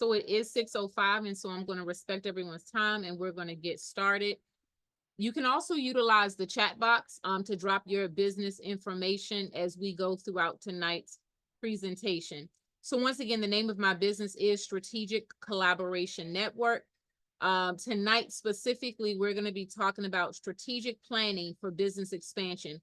So it is 6:05, and so I'm going to respect everyone's time, and we're going to get started. You can also utilize the chat box to drop your business information as we go throughout tonight's presentation. So once again, the name of my business is Strategic Collaboration Network. Tonight specifically, we're going to be talking about strategic planning for business expansion.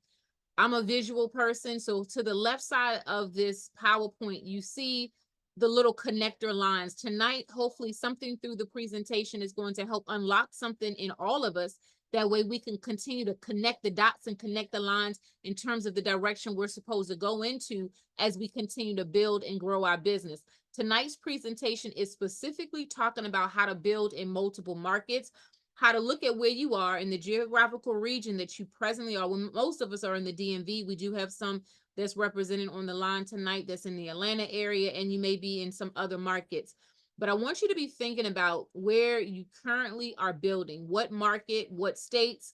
I'm a visual person, so to the left side of this PowerPoint, you see the little connector lines. Tonight, hopefully something through the presentation is going to help unlock something in all of us. That way we can continue to connect the dots and connect the lines in terms of the direction we're supposed to go into as we continue to build and grow our business. Tonight's presentation is specifically talking about how to build in multiple markets, how to look at where you are in the geographical region that you presently are. When most of us are in the DMV, we do have some that's represented on the line tonight that's in the Atlanta area, and you may be in some other markets. But I want you to be thinking about where you currently are building, what market, what states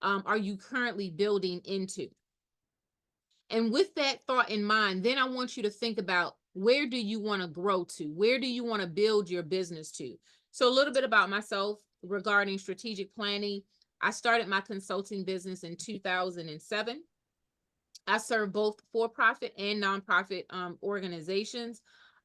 are you currently building into? And with that thought in mind, then I want you to think about where do you want to grow to? Where do you want to build your business to? So a little bit about myself regarding strategic planning. I started my consulting business in 2007. I serve both for-profit and nonprofit organizations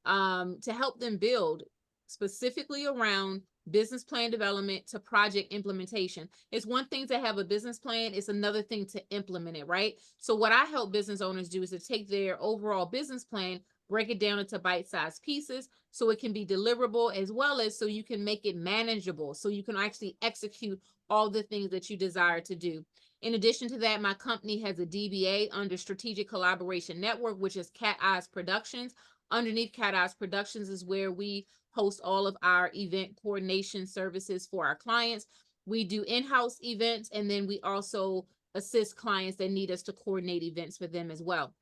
to help them build specifically around business plan development to project implementation. It's one thing to have a business plan, it's another thing to implement it, right? So what I help business owners do is to take their overall business plan, break it down into bite-sized pieces so it can be deliverable, as well as so you can make it manageable, so you can actually execute all the things that you desire to do. In addition to that, my company has a DBA under Strategic Collaboration Network, which is Cat Eyes Productions. Underneath Cat Eyes Productions is where we host all of our event coordination services for our clients. We do in-house events, and then we also assist clients that need us to coordinate events for them as well.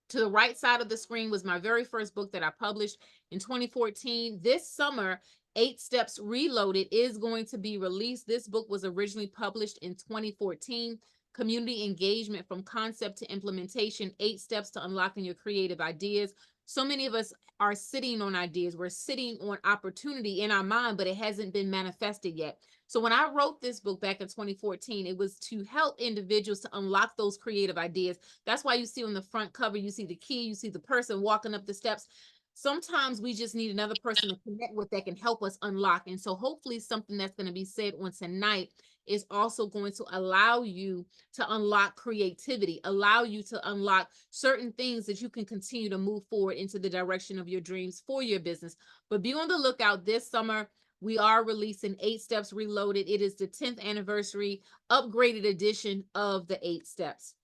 To the right side of the screen was my very first book that I published in 2014. This summer, 8 Steps Reloaded is going to be released. This book was originally published in 2014. Community engagement from concept to implementation, 8 steps to unlocking your creative ideas. So many of us are sitting on ideas. We're sitting on opportunity in our mind, but it hasn't been manifested yet. So when I wrote this book back in 2014, it was to help individuals to unlock those creative ideas. That's why you see on the front cover, you see the key, you see the person walking up the steps. Sometimes we just need another person to connect with that can help us unlock. And so hopefully something that's going to be said on tonight is also going to allow you to unlock creativity, allow you to unlock certain things that you can continue to move forward into the direction of your dreams for your business. But be on the lookout this summer. We are releasing 8 Steps Reloaded. It is the 10th anniversary upgraded edition of the 8 Steps.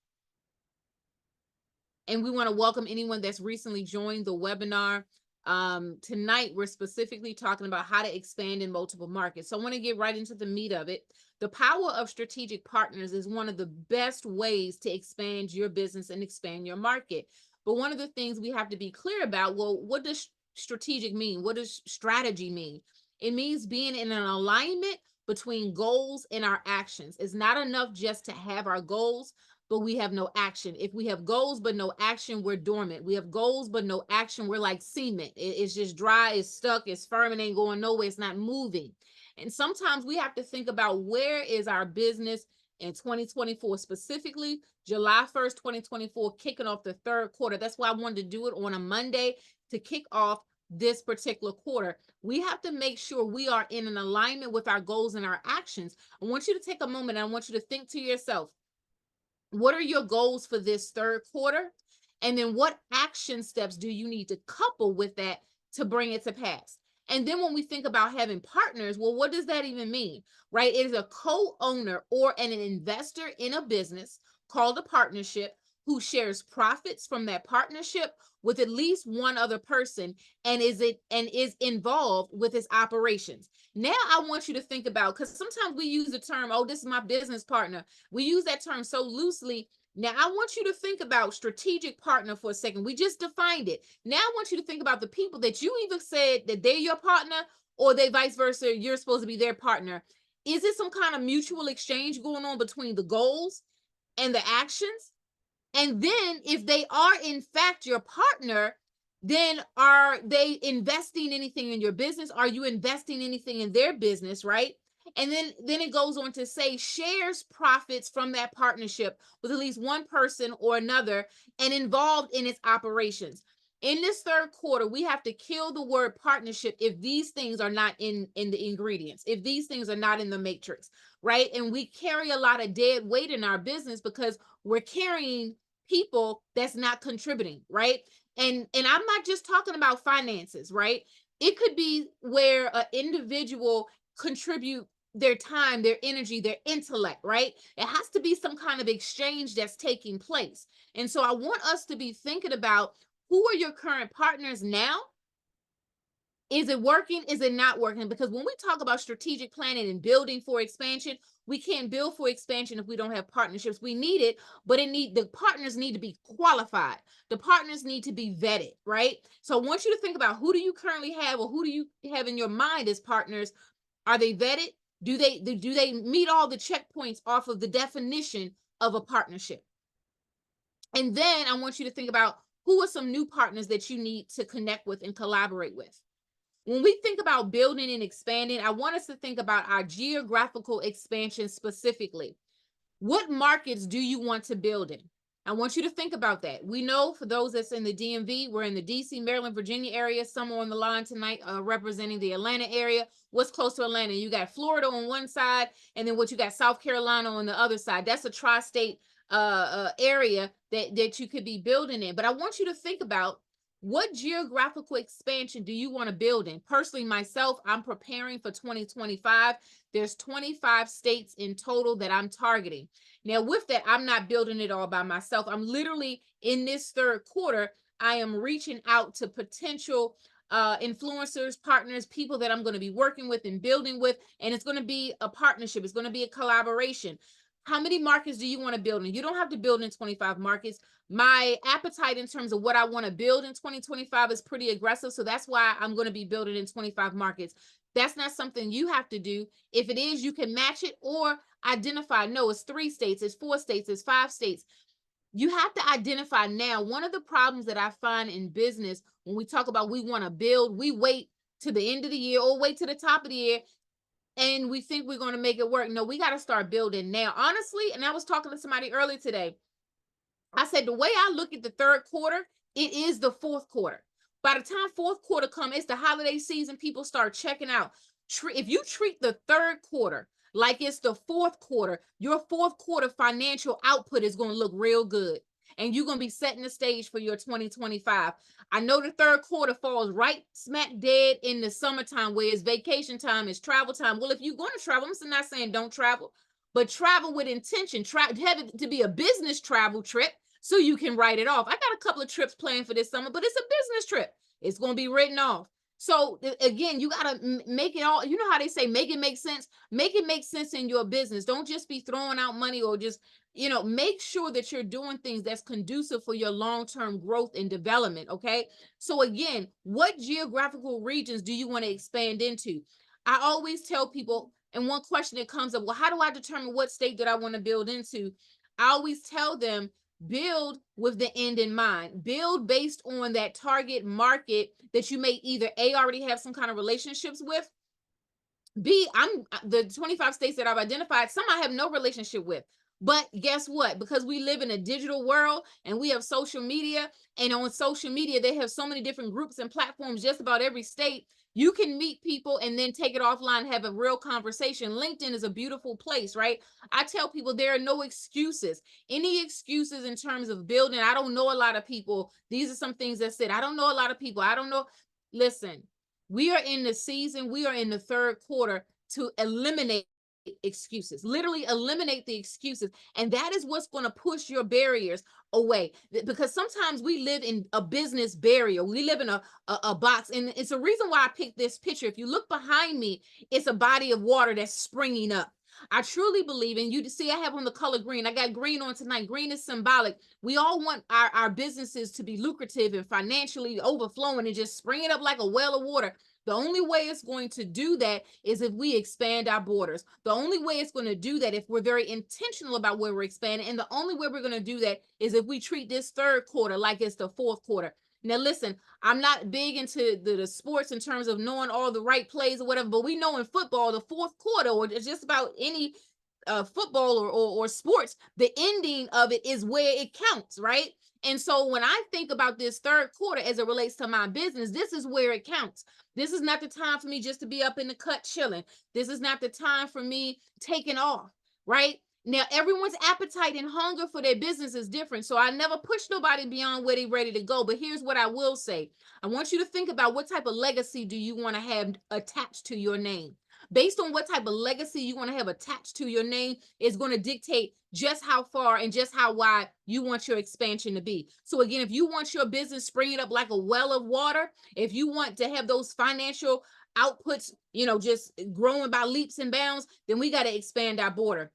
And we want to welcome anyone that's recently joined the webinar. Tonight, we're specifically talking about how to expand in multiple markets. So I want to get right into the meat of it. The power of strategic partners is one of the best ways to expand your business and expand your market. But one of the things we have to be clear about, well, what does strategic mean? What does strategy mean? It means being in an alignment between goals and our actions. It's not enough just to have our goals, but we have no action. If we have goals but no action, we're dormant. We have goals but no action, we're like cement. It's just dry, it's stuck, it's firm, and ain't going nowhere, it's not moving. And sometimes we have to think about where is our business in 2024, specifically July 1st, 2024, kicking off the third quarter. That's why I wanted to do it on a Monday to kick off this particular quarter. We have to make sure we are in an alignment with our goals and our actions. I want you to take a moment and I want you to think to yourself, what are your goals for this third quarter? And then what action steps do you need to couple with that to bring it to pass? And then when we think about having partners, well, what does that even mean, right? It is a co-owner or an investor in a business called a partnership who shares profits from that partnership with at least one other person and is involved with its operations. Now I want you to think about, because sometimes we use the term, oh, this is my business partner. We use that term so loosely. Now I want you to think about strategic partner for a second. We just defined it. Now I want you to think about the people that you either said that they're your partner or they vice versa, you're supposed to be their partner. Is it some kind of mutual exchange going on between the goals and the actions? And then if they are in fact your partner, Then are they investing anything in your business? Are you investing anything in their business, right? And then it goes on to say shares profits from that partnership with at least one person or another and involved in its operations. In this third quarter, we have to kill the word partnership if these things are not in the ingredients, if these things are not in the matrix, right? And we carry a lot of dead weight in our business because we're carrying people that's not contributing, right? And I'm not just talking about finances, right? It could be where an individual contribute their time, their energy, their intellect, right? It has to be some kind of exchange that's taking place. And so I want us to be thinking about who are your current partners now? Is it working? Is it not working? Because when we talk about strategic planning and building for expansion, we can't build for expansion if we don't have partnerships. We need it, but the partners need to be qualified. The partners need to be vetted, right? So I want you to think about who do you currently have or who do you have in your mind as partners? Are they vetted? Do they meet all the checkpoints off of the definition of a partnership? And then I want you to think about who are some new partners that you need to connect with and collaborate with. When we think about building and expanding, I want us to think about our geographical expansion specifically. What markets do you want to build in? I want you to think about that. We know for those that's in the DMV, we're in the DC, Maryland, Virginia area. Some are on the line tonight representing the Atlanta area. What's close to Atlanta? You got Florida on one side, and then what you got South Carolina on the other side. That's a tri-state area that you could be building in. But I want you to think about what geographical expansion do you want to build in? Personally, myself, I'm preparing for 2025. There's 25 states in total that I'm targeting. Now, with that, I'm not building it all by myself. I'm literally in this third quarter, I am reaching out to potential influencers, partners, people that I'm going to be working with and building with. And it's going to be a partnership. It's going to be a collaboration. How many markets do you want to build in? You don't have to build in 25 markets. My appetite in terms of what I want to build in 2025 is pretty aggressive. So that's why I'm going to be building in 25 markets. That's not something you have to do. If it is, you can match it or identify, no, it's 3 states, it's 4 states, it's 5 states. You have to identify now. One of the problems that I find in business when we talk about we want to build, we wait to the end of the year or wait to the top of the year and we think we're going to make it work. No, we got to start building now. Honestly, and I was talking to somebody earlier today. I said, the way I look at the third quarter, it is the fourth quarter. By the time fourth quarter comes, it's the holiday season. People start checking out. If you treat the third quarter like it's the fourth quarter, your fourth quarter financial output is going to look real good. And you're going to be setting the stage for your 2025. I know the third quarter falls right smack dead in the summertime where it's vacation time, it's travel time. Well, if you're going to travel, I'm not saying don't travel, but travel with intention. Have it to be a business travel trip so you can write it off. I got a couple of trips planned for this summer, but it's a business trip. It's going to be written off. So again, you got to make it all, you know how they say, make it make sense. Make it make sense in your business. Don't just be throwing out money or just, make sure that you're doing things that's conducive for your long-term growth and development. Okay. So again, what geographical regions do you want to expand into? I always tell people, and one question that comes up, well, how do I determine what state that I want to build into? I always tell them, build with the end in mind. Build based on that target market that you may either already have some kind of relationships with. I'm the 25 states that I've identified, some I have no relationship with. But guess what? Because we live in a digital world and we have social media, and on social media, they have so many different groups and platforms, just about every state. You can meet people and then take it offline, have a real conversation. LinkedIn is a beautiful place, right? I tell people there are no excuses. Any excuses in terms of building, I don't know a lot of people. These are some things that said, I don't know a lot of people. I don't know. Listen, we are in the season, we are in the third quarter to eliminate excuses, literally eliminate the excuses. And that is what's going to push your barriers away, because sometimes we live in a business barrier. We live in a box, and it's a reason why I picked this picture. If you look behind me, it's a body of water that's springing up. I truly believe, and you see I have on the color green. I got green on tonight. Green is symbolic. We all want our businesses to be lucrative and financially overflowing and just springing up like a well of water. The only way it's going to do that is if we expand our borders. The only way it's going to do that if we're very intentional about where we're expanding. And the only way we're going to do that is if we treat this third quarter like it's the fourth quarter. Now, listen, I'm not big into the sports in terms of knowing all the right plays or whatever, but we know in football, the fourth quarter, or just about any football or sports, the ending of it is where it counts, right? And so when I think about this third quarter as it relates to my business, this is where it counts. This is not the time for me just to be up in the cut chilling. This is not the time for me taking off, right? Now, everyone's appetite and hunger for their business is different. So I never push nobody beyond where they're ready to go. But here's what I will say. I want you to think about what type of legacy do you want to have attached to your name. Based on what type of legacy you want to have attached to your name is going to dictate just how far and just how wide you want your expansion to be. So again, if you want your business springing up like a well of water, if you want to have those financial outputs, just growing by leaps and bounds, then we got to expand our border.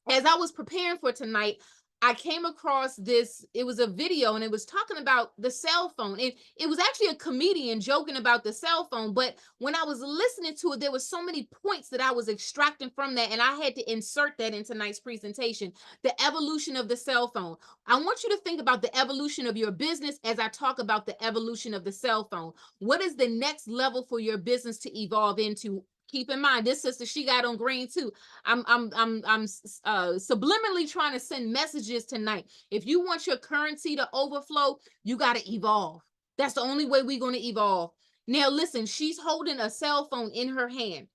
As I was preparing for tonight, I came across this. It was a video and it was talking about the cell phone. It was actually a comedian joking about the cell phone. But when I was listening to it, there was so many points that I was extracting from that. And I had to insert that in tonight's presentation, the evolution of the cell phone. I want you to think about the evolution of your business as I talk about the evolution of the cell phone. What is the next level for your business to evolve into? Keep in mind, this sister, she got on green too. I'm subliminally trying to send messages tonight. If you want your currency to overflow, you got to evolve. That's the only way we're going to evolve. Now, listen, she's holding a cell phone in her hand.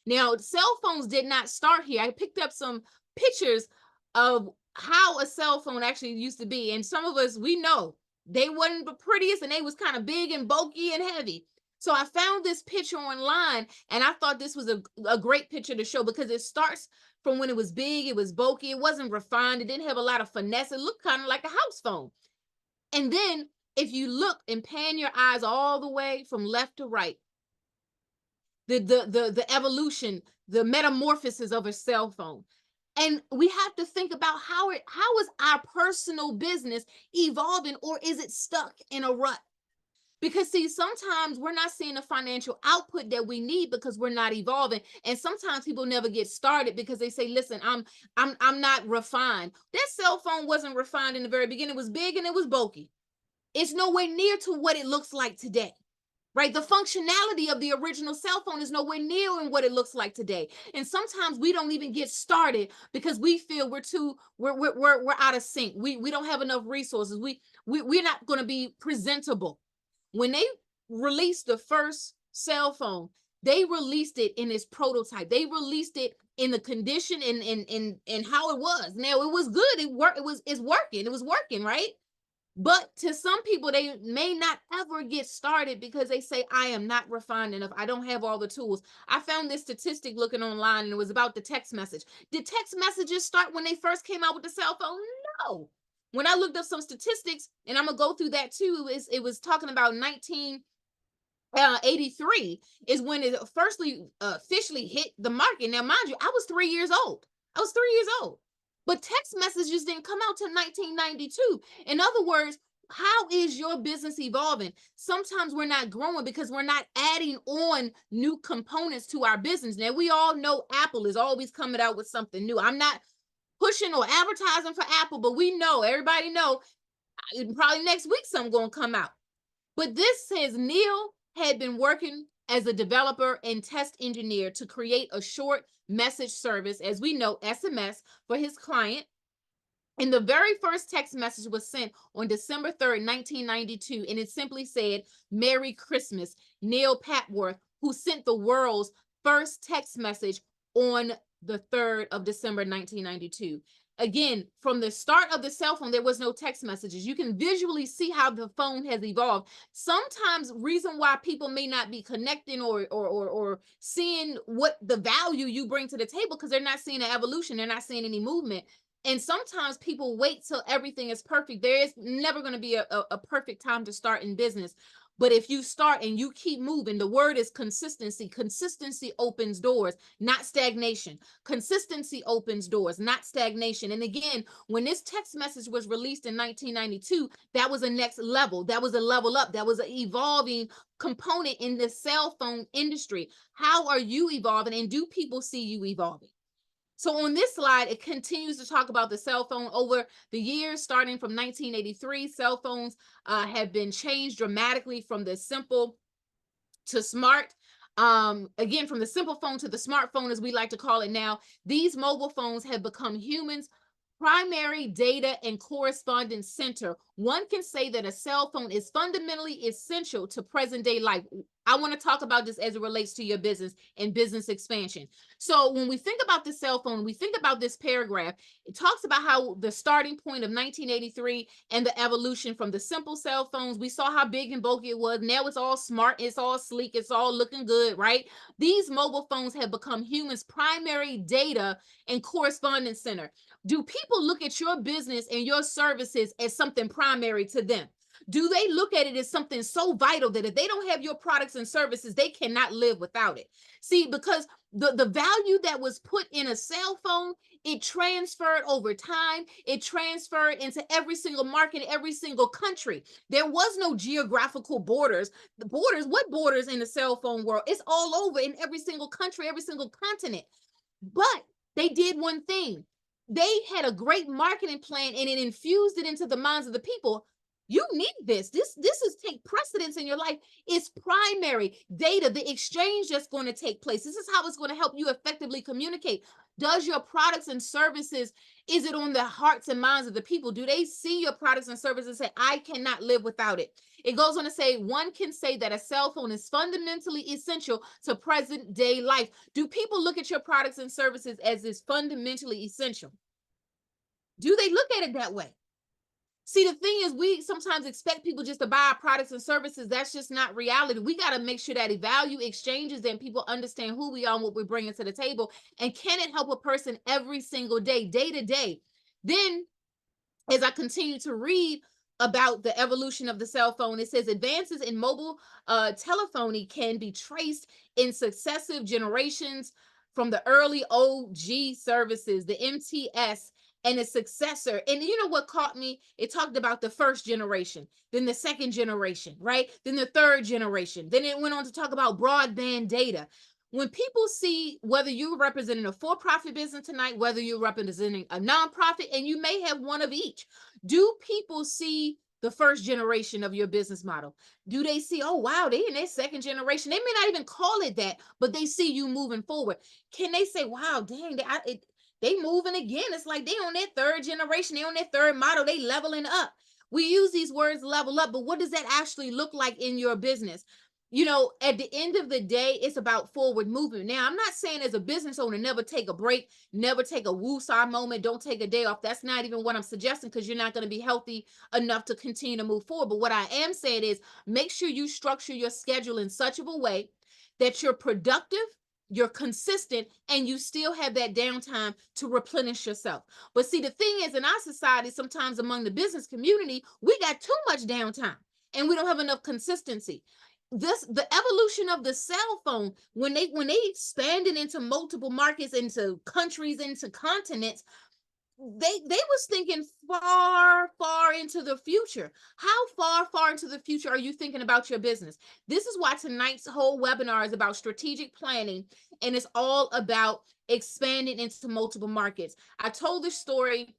Now, cell phones did not start here. I picked up some pictures of how a cell phone actually used to be. And some of us, we know they wasn't the prettiest and they was kind of big and bulky and heavy. So I found this picture online and I thought this was a great picture to show because it starts from when it was big, it was bulky, it wasn't refined, it didn't have a lot of finesse, it looked kind of like a house phone. And then if you look and pan your eyes all the way from left to right, the evolution, the metamorphosis of a cell phone. And we have to think about how is our personal business evolving, or is it stuck in a rut? Because see, sometimes we're not seeing the financial output that we need because we're not evolving. And sometimes people never get started because they say, listen, I'm not refined. That cell phone wasn't refined in the very beginning. It was big and it was bulky. It's nowhere near to what it looks like today. Right? The functionality of the original cell phone is nowhere near in what it looks like today. And sometimes we don't even get started because we feel we're out of sync. We don't have enough resources. We're not going to be presentable. When they released the first cell phone, they released it in its prototype. They released it in the condition and how it was. Now it was good. It's working. It was working, right? But to some people, they may not ever get started because they say, I am not refined enough. I don't have all the tools. I found this statistic looking online and it was about the text message. Did text messages start when they first came out with the cell phone? No. When I looked up some statistics, and I'm going to go through that too, it was talking about 1983 is when it firstly officially hit the market. Now, mind you, I was 3 years old. But text messages didn't come out till 1992. In other words, how is your business evolving? Sometimes we're not growing because we're not adding on new components to our business. Now, we all know Apple is always coming out with something new. I'm not pushing or advertising for Apple, but we know, everybody know, probably next week something going to come out. But this says Neil had been working as a developer and test engineer to create a short message service, as we know, SMS, for his client. And the very first text message was sent on December 3rd, 1992, and it simply said, Merry Christmas, Neil Papworth, who sent the world's first text message on the 3rd of December, 1992. Again, from the start of the cell phone, there was no text messages. You can visually see how the phone has evolved. Sometimes reason why people may not be connecting or seeing what the value you bring to the table, because they're not seeing an evolution. They're not seeing any movement. And sometimes people wait till everything is perfect. There is never going to be a perfect time to start in business. But if you start and you keep moving, the word is consistency. Consistency opens doors, not stagnation. Consistency opens doors, not stagnation. And again, when this text message was released in 1992, that was a next level. That was a level up. That was an evolving component in the cell phone industry. How are you evolving? And do people see you evolving? So on this slide, it continues to talk about the cell phone. Over the years, starting from 1983, cell phones have been changed dramatically from the simple to smart. Again, from the simple phone to the smartphone, as we like to call it now, these mobile phones have become humans' primary data and correspondence center. One can say that a cell phone is fundamentally essential to present day life. I want to talk about this as it relates to your business and business expansion. So when we think about the cell phone, we think about this paragraph, it talks about how the starting point of 1983 and the evolution from the simple cell phones, we saw how big and bulky it was. Now it's all smart, it's all sleek, it's all looking good, right? These mobile phones have become humans' primary data and correspondence center. Do people look at your business and your services as something primary to them? Do they look at it as something so vital that if they don't have your products and services, they cannot live without it? See, because the value that was put in a cell phone, it transferred over time. It transferred into every single market, every single country. There was no geographical borders. The borders, what borders in the cell phone world? It's all over in every single country, every single continent. But they did one thing. They had a great marketing plan and it infused it into the minds of the people. You need this. This is take precedence in your life. It's primary data, the exchange that's going to take place. This is how it's going to help you effectively communicate. Does your products and services, is it on the hearts and minds of the people? Do they see your products and services and say, I cannot live without it? It goes on to say, one can say that a cell phone is fundamentally essential to present day life. Do people look at your products and services as is fundamentally essential? Do they look at it that way? See, the thing is, we sometimes expect people just to buy our products and services. That's just not reality. We got to make sure that value exchanges and people understand who we are and what we're bringing to the table. And can it help a person every single day, day to day? Then, as I continue to read about the evolution of the cell phone, it says advances in mobile telephony can be traced in successive generations from the early OG services, the MTS, and its successor. And you know what caught me? It talked about the first generation, then the second generation, right? Then the third generation. Then it went on to talk about broadband data. When people see whether you're representing a for-profit business tonight, whether you're representing a nonprofit, and you may have one of each, do people see the first generation of your business model? Do they see, oh, wow, they in their second generation? They may not even call it that, but they see you moving forward. Can they say, wow, dang, they moving again? It's like they on their third generation, they on their third model, they leveling up. We use these words level up, but what does that actually look like in your business? You know, at the end of the day, it's about forward movement. Now, I'm not saying as a business owner, never take a break, never take a woo-saw moment, don't take a day off. That's not even what I'm suggesting, because you're not going to be healthy enough to continue to move forward. But what I am saying is make sure you structure your schedule in such of a way that you're productive, you're consistent, and you still have that downtime to replenish yourself. But see, the thing is, in our society, sometimes among the business community, we got too much downtime and we don't have enough consistency. The evolution of the cell phone, when they expanded into multiple markets, into countries, into continents, they was thinking far into the future. How far into the future are you thinking about your business? This is why tonight's whole webinar is about strategic planning, and it's all about expanding into multiple markets. I told this story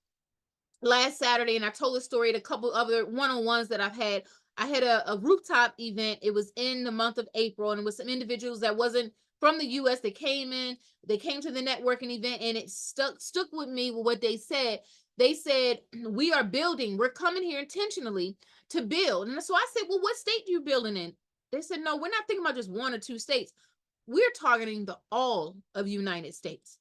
last Saturday, and I told the story at a couple other one-on-ones that I've had. I had a rooftop event. It was in the month of April, and it was some individuals that wasn't from the US. They came in, they came to the networking event, and it stuck with me with what they said. They said, we are building, we're coming here intentionally to build. And so I said, well, what state do you building in? They said, no, we're not thinking about just one or two states. We're targeting the all of United States.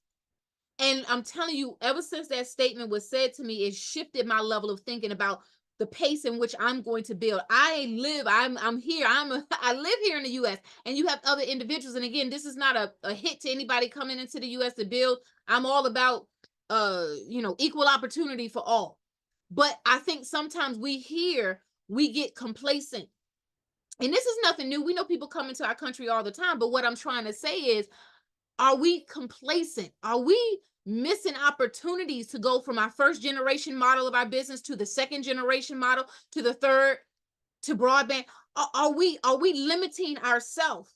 And I'm telling you, ever since that statement was said to me, it shifted my level of thinking about the pace in which I'm going to build. I'm here. I live here in the US, and you have other individuals. And again, this is not a hit to anybody coming into the US to build. I'm all about equal opportunity for all. But I think sometimes we get complacent. And this is nothing new. We know people come into our country all the time. But what I'm trying to say is, are we complacent? Are we missing opportunities to go from our first generation model of our business to the second generation model, to the third, to broadband? Are we limiting ourselves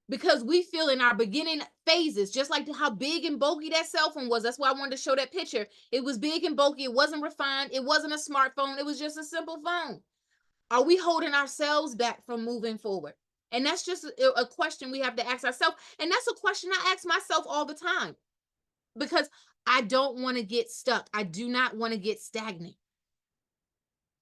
because we feel in our beginning phases, just like how big and bulky that cell phone was. That's why I wanted to show that picture. It was big and bulky. It wasn't refined. It wasn't a smartphone. It was just a simple phone. Are we holding ourselves back from moving forward? And that's just a question we have to ask ourselves. And that's a question I ask myself all the time, because I don't want to get stuck. I do not want to get stagnant.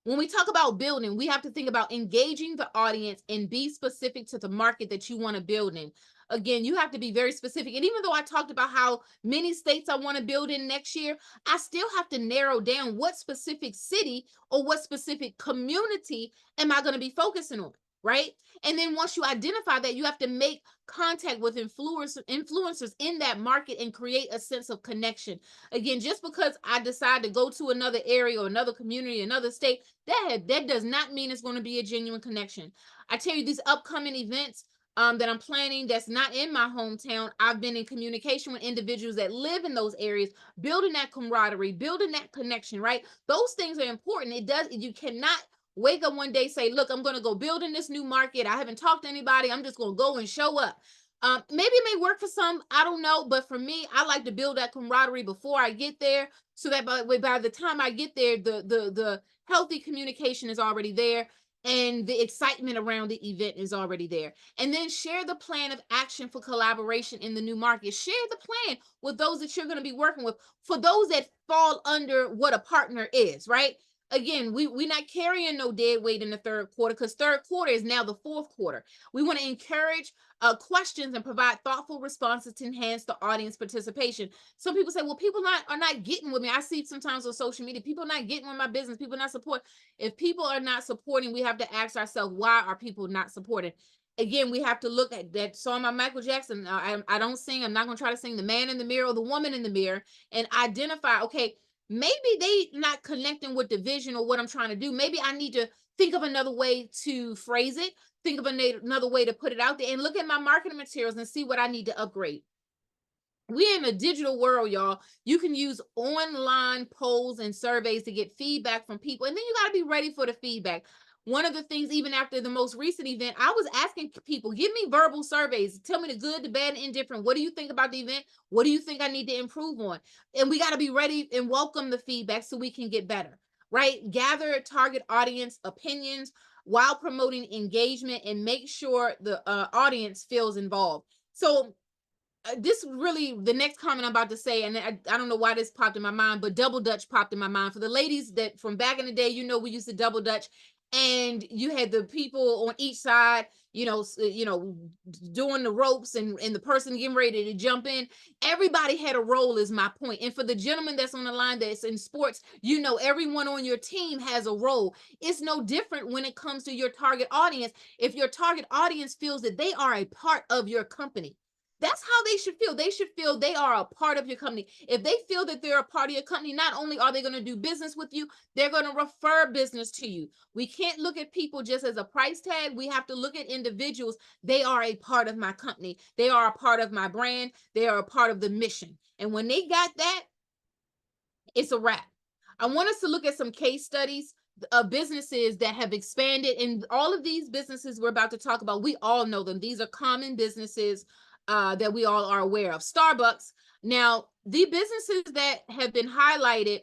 When we talk about building, we have to think about engaging the audience and be specific to the market that you want to build in. Again, you have to be very specific. And even though I talked about how many states I want to build in next year, I still have to narrow down what specific city or what specific community am I going to be focusing on, right? And then once you identify that, you have to make contact with influencers in that market and create a sense of connection. Again, just because I decide to go to another area or another community, another state, that does not mean it's going to be a genuine connection. I tell you, these upcoming events that I'm planning that's not in my hometown, I've been in communication with individuals that live in those areas, building that camaraderie, building that connection, right? Those things are important. You cannot wake up one day, say, look, I'm going to go build in this new market. I haven't talked to anybody. I'm just going to go and show up. Maybe it may work for some, I don't know. But for me, I like to build that camaraderie before I get there, so that by the time I get there, the healthy communication is already there and the excitement around the event is already there. And then share the plan of action for collaboration in the new market. Share the plan with those that you're going to be working with, for those that fall under what a partner is, right? Again, we're not carrying no dead weight in the third quarter, because third quarter is now the fourth quarter. We want to encourage questions and provide thoughtful responses to enhance the audience participation. Some people say, well, people are not getting with me. I see sometimes on social media, people not getting with my business, people not support. If people are not supporting, we have to ask ourselves, why are people not supporting? Again, we have to look at that song by Michael Jackson. I don't sing. I'm not going to try to sing the man in the mirror or the woman in the mirror, and identify, okay, maybe they not connecting with the vision or what I'm trying to do. Maybe I need to think of another way to phrase it, think of another way to put it out there, and look at my marketing materials and see what I need to upgrade. We're in a digital world, y'all. You can use online polls and surveys to get feedback from people, and then you got to be ready for the feedback. One of the things, even after the most recent event, I was asking people, give me verbal surveys. Tell me the good, the bad, and indifferent. What do you think about the event? What do you think I need to improve on? And we got to be ready and welcome the feedback so we can get better, right? Gather target audience opinions while promoting engagement, and make sure the audience feels involved. So this really, the next comment I'm about to say, and I don't know why this popped in my mind, but double dutch popped in my mind. For the ladies that from back in the day, we used to double dutch, and you had the people on each side, doing the ropes, and the person getting ready to jump in. Everybody had a role, is my point. And for the gentleman that's on the line that's in sports, everyone on your team has a role. It's no different when it comes to your target audience. If your target audience feels that they are a part of your company, that's how they should feel. They should feel they are a part of your company. If they feel that they're a part of your company, not only are they going to do business with you, they're going to refer business to you. We can't look at people just as a price tag. We have to look at individuals. They are a part of my company. They are a part of my brand. They are a part of the mission. And when they got that, it's a wrap. I want us to look at some case studies of businesses that have expanded. And all of these businesses we're about to talk about, we all know them. These are common businesses that we all are aware of. Starbucks. Now, the businesses that have been highlighted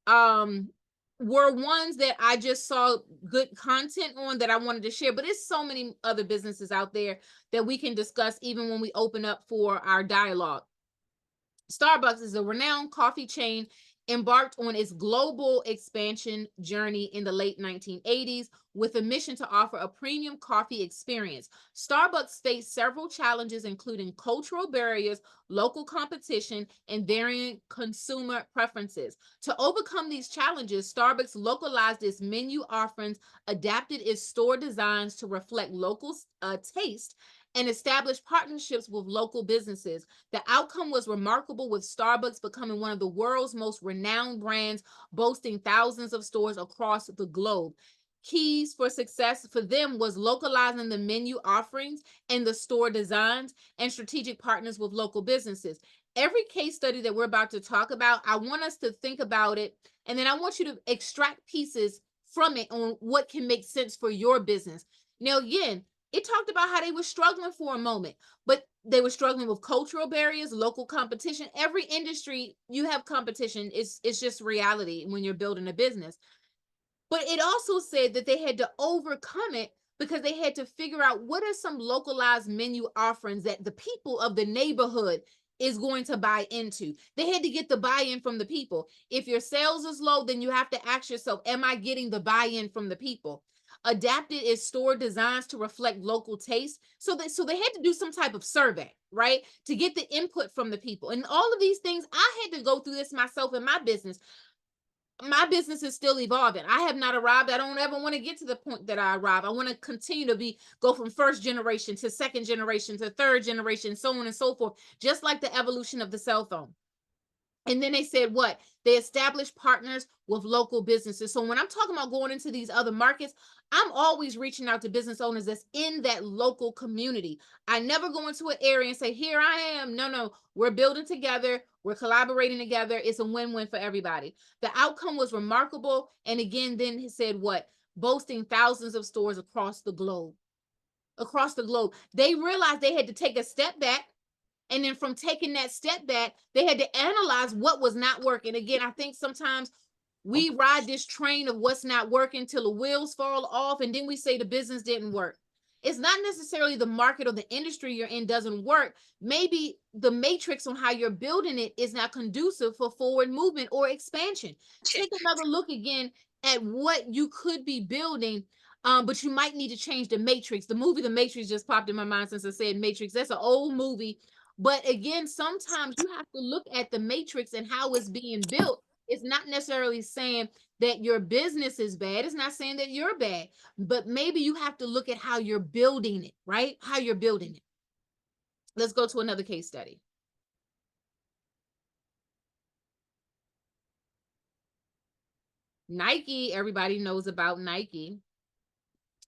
were ones that I just saw good content on that I wanted to share, but there's so many other businesses out there that we can discuss even when we open up for our dialogue. Starbucks is a renowned coffee chain embarked on its global expansion journey in the late 1980s with a mission to offer a premium coffee experience. Starbucks faced several challenges, including cultural barriers, local competition, and varying consumer preferences. To overcome these challenges, Starbucks localized its menu offerings, adapted its store designs to reflect local taste, and established partnerships with local businesses. The outcome was remarkable, with Starbucks becoming one of the world's most renowned brands, boasting thousands of stores across the globe. Keys for success for them was localizing the menu offerings and the store designs, and strategic partners with local businesses. Every case study that we're about to talk about, I want us to think about it, and then I want you to extract pieces from it on what can make sense for your business. Now, again, It talked about how they were struggling for a moment, but they were struggling with cultural barriers, local competition. Every industry, you have competition. It's just reality when you're building a business. But it also said that they had to overcome it because they had to figure out what are some localized menu offerings that the people of the neighborhood is going to buy into. They had to get the buy-in from the people. If your sales is low, then you have to ask yourself, am I getting the buy-in from the people? Adapted its store designs to reflect local taste. So they had to do some type of survey, right? To get the input from the people. And all of these things, I had to go through this myself in my business is still evolving. I have not arrived. I don't ever want to get to the point that I arrive. I want to continue to go from first generation to second generation to third generation, so on and so forth, just like the evolution of the cell phone. And then they said what? They established partners with local businesses. So when I'm talking about going into these other markets, I'm always reaching out to business owners that's in that local community. I never go into an area and say, here I am. No, no, we're building together. We're collaborating together. It's a win-win for everybody. The outcome was remarkable. And again, then he said what? Boasting thousands of stores across the globe. Across the globe. They realized they had to take a step back, and then from taking that step back, they had to analyze what was not working. Again, I think sometimes we ride this train of what's not working till the wheels fall off, and then we say the business didn't work. It's not necessarily the market or the industry you're in doesn't work. Maybe the matrix on how you're building it is not conducive for forward movement or expansion. Take another look again at what you could be building, but you might need to change the matrix. The movie The Matrix just popped in my mind since I said Matrix. That's an old movie, but again, sometimes you have to look at the matrix and how it's being built. It's not necessarily saying that your business is bad. It's not saying that you're bad, but maybe you have to look at how you're building it, right? How you're building it. Let's go to another case study. Nike, everybody knows about Nike.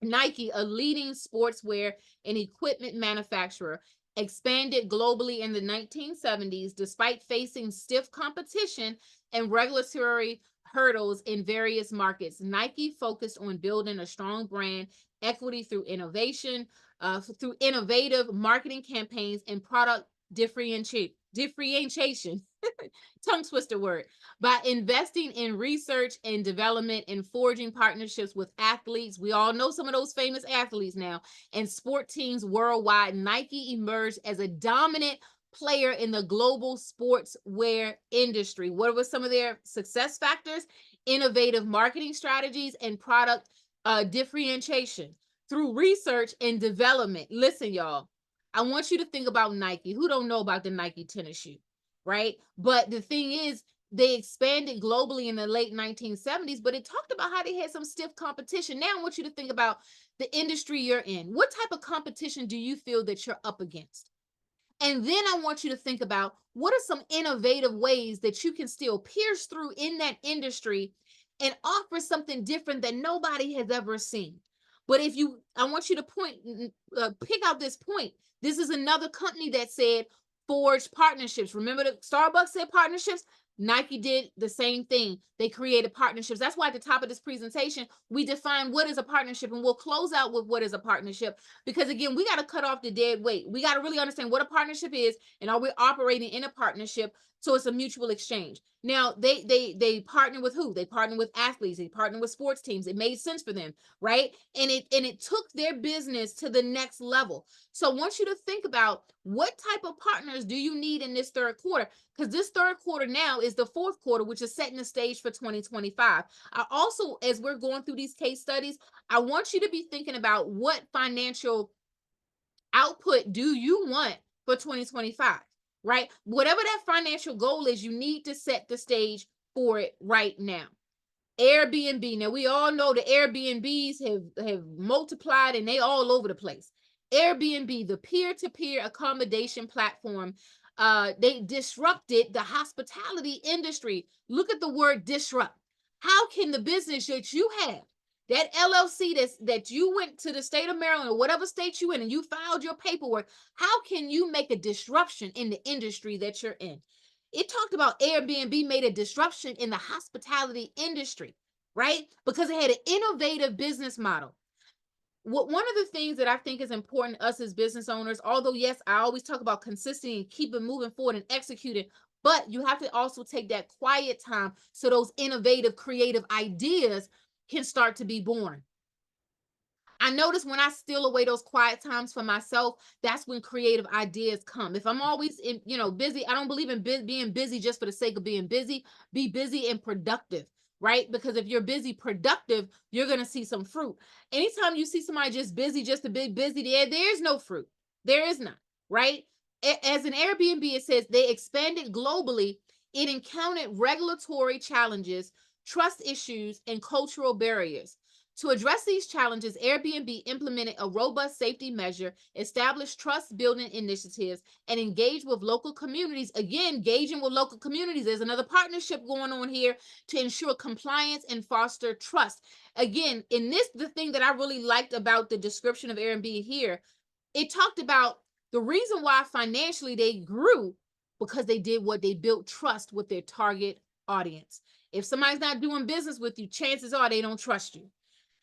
Nike, a leading sportswear and equipment manufacturer, expanded globally in the 1970s despite facing stiff competition and regulatory hurdles in various markets. Nike focused on building a strong brand equity through innovation, through innovative marketing campaigns and product differentiation. Tongue twister word. By investing in research and development and forging partnerships with athletes. We all know some of those famous athletes now, and sport teams worldwide. Nike emerged as a dominant player in the global sportswear industry. What were some of their success factors? Innovative marketing strategies and product differentiation through research and development. Listen, y'all, I want you to think about Nike. Who don't know about the Nike tennis shoe, right? But the thing is, they expanded globally in the late 1970s, but it talked about how they had some stiff competition. Now I want you to think about the industry you're in. What type of competition do you feel that you're up against? And then I want you to think about what are some innovative ways that you can still pierce through in that industry and offer something different that nobody has ever seen. But I want you to pick out this point. This is another company that said forge partnerships. Remember the Starbucks said partnerships? Nike did the same thing. They created partnerships. That's why at the top of this presentation, we define what is a partnership, and we'll close out with what is a partnership. Because again, we got to cut off the dead weight. We got to really understand what a partnership is, and are we operating in a partnership so it's a mutual exchange. Now they partner with who? They partner with athletes. They partner with sports teams. It made sense for them, right? And it took their business to the next level. So I want you to think about what type of partners do you need in this third quarter, because this third quarter now is the fourth quarter, which is setting the stage for 2025. I also, as we're going through these case studies, I want you to be thinking about what financial output do you want for 2025, right? Whatever that financial goal is, you need to set the stage for it right now. Airbnb. Now we all know the Airbnbs have multiplied and they all over the place. Airbnb, the peer-to-peer accommodation platform, they disrupted the hospitality industry. Look at the word disrupt. How can the business that you have, that LLC that you went to the state of Maryland or whatever state you in and you filed your paperwork, how can you make a disruption in the industry that you're in? It talked about Airbnb made a disruption in the hospitality industry, right? Because it had an innovative business model. one of the things that I think is important to us as business owners, although yes, I always talk about consistency and keep it moving forward and executing, but you have to also take that quiet time so those innovative, creative ideas can start to be born. I notice when I steal away those quiet times for myself, that's when creative ideas come. If I'm always in, busy, I don't believe in being busy just for the sake of being busy. Be busy and productive, right? Because if you're busy, productive, you're going to see some fruit. Anytime you see somebody just busy, just to be busy, there's no fruit. There is none, right? As an Airbnb, it says they expanded globally. It encountered regulatory challenges, trust issues, and cultural barriers. To address these challenges, Airbnb implemented a robust safety measure, established trust building initiatives, and engaged with local communities. Again, engaging with local communities. There's another partnership going on here to ensure compliance and foster trust. Again, in this, the thing that I really liked about the description of Airbnb here, it talked about the reason why financially they grew because they did what they built trust with their target audience. If somebody's not doing business with you, chances are they don't trust you.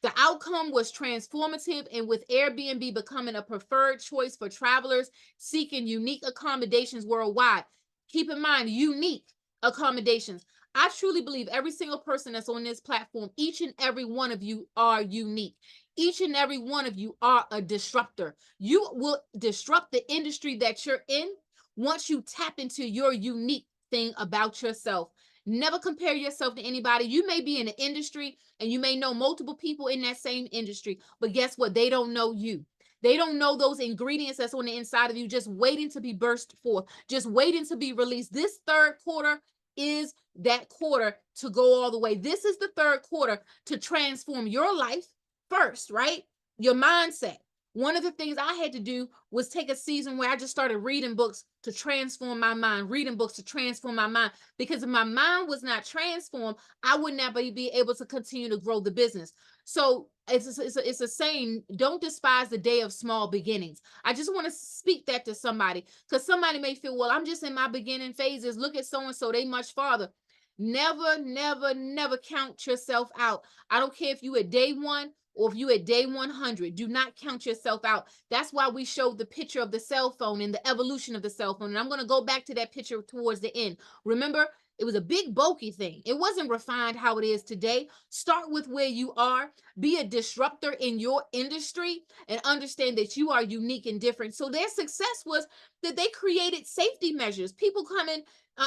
The outcome was transformative, and with Airbnb becoming a preferred choice for travelers seeking unique accommodations worldwide. Keep in mind, unique accommodations. I truly believe every single person that's on this platform, each and every one of you are unique. Each and every one of you are a disruptor. You will disrupt the industry that you're in once you tap into your unique thing about yourself. Never compare yourself to anybody. You may be in an industry and you may know multiple people in that same industry, but guess what? They don't know you. They don't know those ingredients that's on the inside of you, just waiting to be burst forth, just waiting to be released. This third quarter is that quarter to go all the way. This is the third quarter to transform your life first, right? Your mindset. One of the things I had to do was take a season where I just started reading books to transform my mind, reading books to transform my mind. Because if my mind was not transformed, I would never be able to continue to grow the business. So it's a saying, don't despise the day of small beginnings. I just want to speak that to somebody because somebody may feel, well, I'm just in my beginning phases. Look at so-and-so, they much farther. Never, never, never count yourself out. I don't care if you at day one or if you at day 100, do not count yourself out. That's why we showed the picture of the cell phone and the evolution of the cell phone. And I'm going to go back to that picture towards the end. Remember, it was a big bulky thing. It wasn't refined how it is today. Start with where you are. Be a disruptor in your industry and understand that you are unique and different. So their success was that they created safety measures. People coming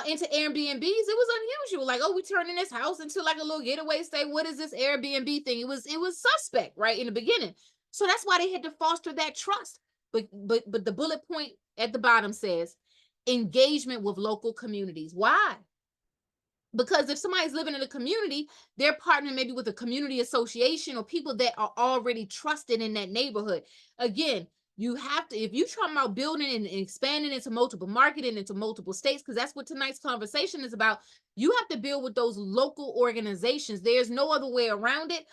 into Airbnbs, it was unusual. Like, oh, we turning this house into like a little getaway stay. What is this Airbnb thing? It was suspect right in the beginning. So that's why they had to foster that trust. But the bullet point at the bottom says engagement with local communities. Why? Because if somebody's living in a community, they're partnering maybe with a community association or people that are already trusted in that neighborhood. Again, you have to, if you're talking about building and expanding into multiple marketing, into multiple states, because that's what tonight's conversation is about, you have to build with those local organizations. There's no other way around it.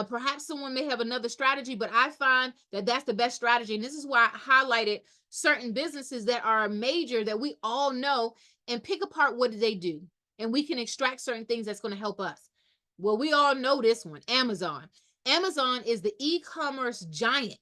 Perhaps someone may have another strategy, but I find that that's the best strategy. And this is why I highlighted certain businesses that are major that we all know and pick apart what do they do, and we can extract certain things that's going to help us. Well, we all know this one, Amazon. Amazon is the e-commerce giant,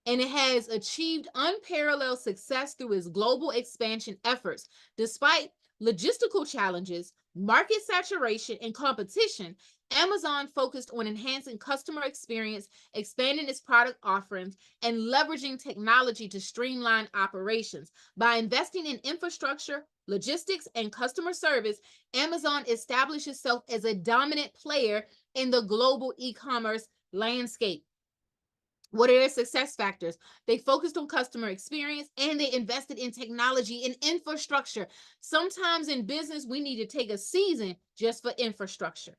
and it has achieved unparalleled success through its global expansion efforts. Despite logistical challenges, market saturation, and competition, Amazon focused on enhancing customer experience, expanding its product offerings, and leveraging technology to streamline operations. By investing in infrastructure, logistics, and customer service, Amazon established itself as a dominant player in the global e-commerce landscape. What are their success factors? They focused on customer experience and they invested in technology and infrastructure. Sometimes in business, we need to take a season just for infrastructure.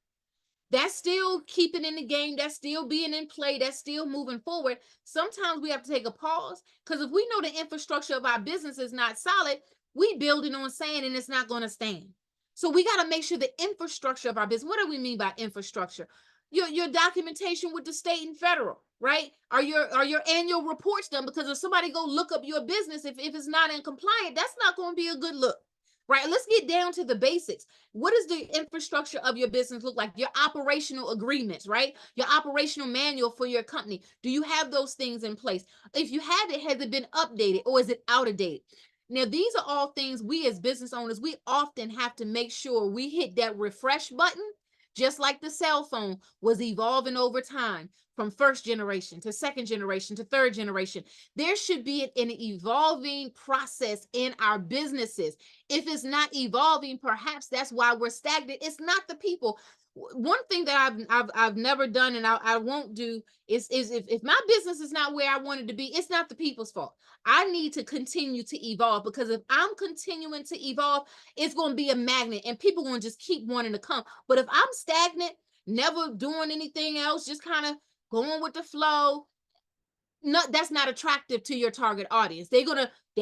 That's still keeping in the game. That's still being in play. That's still moving forward. Sometimes we have to take a pause because if we know the infrastructure of our business is not solid, we building on sand and it's not going to stand. So we got to make sure the infrastructure of our business. What do we mean by infrastructure? Your documentation with the state and federal, right? Are your annual reports done? Because if somebody go look up your business, if it's not in compliant, that's not going to be a good look. right? Let's get down to the basics. What does the infrastructure of your business look like? Your operational agreements, right? Your operational manual for your company. Do you have those things in place? If you have it, has it been updated or is it out of date? Now, these are all things we as business owners, we often have to make sure we hit that refresh button, just like the cell phone was evolving over time from first generation to second generation to third generation. There should be an evolving process in our businesses. If it's not evolving, perhaps that's why we're stagnant. It's not the people. One thing that I've never done and I won't do is if my business is not where I want it to be, it's not the people's fault. I need to continue to evolve, because if I'm continuing to evolve, it's going to be a magnet and people going to just keep wanting to come. But if I'm stagnant, never doing anything else, just kind of going with the flow, no, that's not attractive to your target audience. Their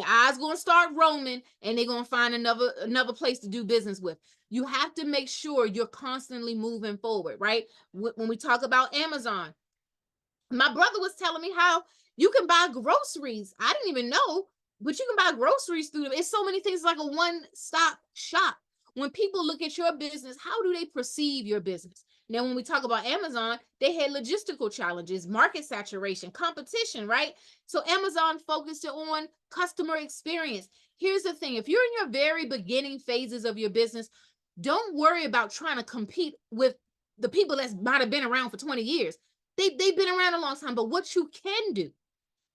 eyes gonna start roaming and they're gonna find another place to do business with. You have to make sure you're constantly moving forward, right? When we talk about Amazon, my brother was telling me how you can buy groceries. I didn't even know, but you can buy groceries through them. It's so many things, like a one-stop shop. When people look at your business, how do they perceive your business? Now, when we talk about Amazon, they had logistical challenges, market saturation, competition, right? So Amazon focused on customer experience. Here's the thing. If you're in your very beginning phases of your business, don't worry about trying to compete with the people that might have been around for 20 years. They've been around a long time, but what you can do